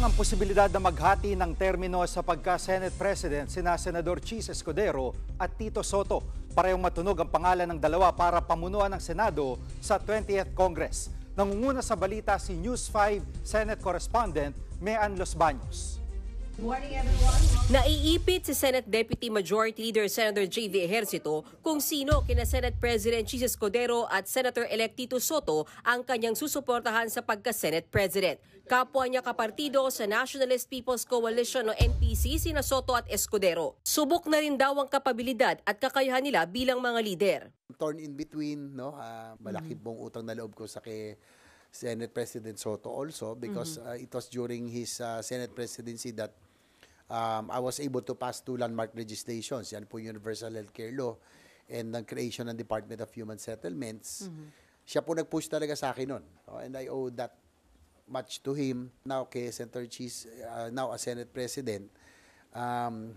ang posibilidad na maghati ng termino sa pagka-Senate President sina Senador Chis Escudero at Tito Soto. Parehong matunog ang pangalan ng dalawa para pamunuan ng Senado sa 20th Congress. Nangunguna sa balita si News 5 Senate Correspondent Mean Los Baños. Morning, everyone. Naiipit si Senate Deputy Majority Leader Senator J.V. Ejercito kung sino kina Senate President Chis Escudero at Senator-elect Tito Soto ang kanyang susuportahan sa pagka-Senate President. Kapwa niya kapartido sa Nationalist People's Coalition o NPC sina Soto at Escudero. Subok na rin daw ang kapabilidad at kakayahan nila bilang mga lider. Torn in between, no? Malaki pong utang na loob ko sa kay Senate President Soto also because it was during his Senate presidency that I was able to pass 2 landmark legislations. Yan po Universal Healthcare Law and the creation ng Department of Human Settlements. Siya po nag-push talaga sa akin nun. And I owe that much to him. Now, kay Senator Chis, now a Senate President,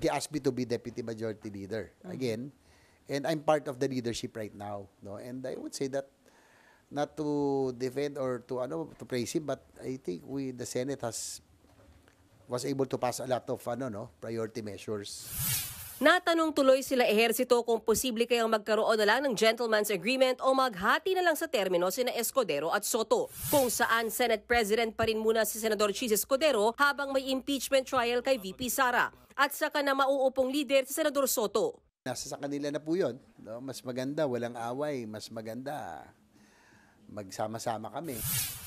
he asked me to be Deputy Majority Leader again. And I'm part of the leadership right now. No? And I would say that not to defend or to praise him, but I think the Senate was able to pass a lot of priority measures. Natanong tuloy sila Ejercito kung posible kayang magkaroon na lang ng gentleman's agreement o maghati na lang sa termino sina Escudero at Soto, kung saan Senate President pa rin muna si Senador Chis Escudero habang may impeachment trial kay VP Sara, at saka na mauupong leader si Senador Soto. Nasa sa kanila na po yun. No? Mas maganda, walang away, mas maganda magsama-sama kami.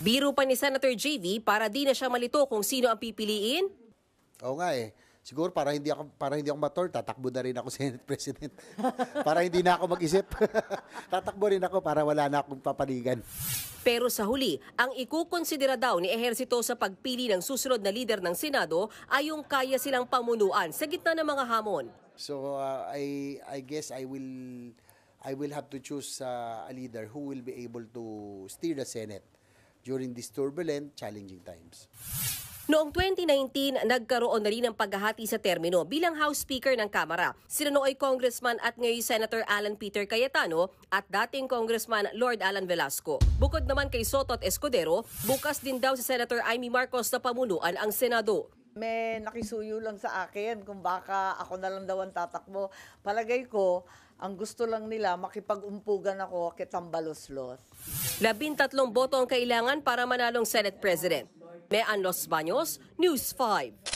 Biro pa ni Senator JV para di na siya malito kung sino ang pipiliin. Oo nga eh. Siguro para hindi ako mator, tatakbo na rin ako Senate President. Para hindi na ako mag-isip. Tatakbo rin ako para wala na akong papaligan. Pero sa huli, ang ikukonsidera daw ni Ejercito sa pagpili ng susunod na leader ng Senado ay yung kaya silang pamunuan sa gitna ng mga hamon. So I guess I will have to choose a leader who will be able to steer the Senate during these turbulent, challenging times. Noong 2019, nagkaroon na rin ng paghahati sa termino bilang House Speaker ng Kamara. Sina nooy Congressman at ngayon Senator Alan Peter Cayetano at dating Congressman Lord Alan Velasco. Bukod naman kay Soto at Escudero, bukas din daw si Senator Amy Marcos na pamunuan ang Senado. May nakisuyo lang sa akin kung baka ako na lang daw ang tatakbo. Palagay ko, ang gusto lang nila makipag-umpugan ako kay Tambaloslos. 13 boto ang kailangan para manalong Senate President. Mean Los Baños, News 5.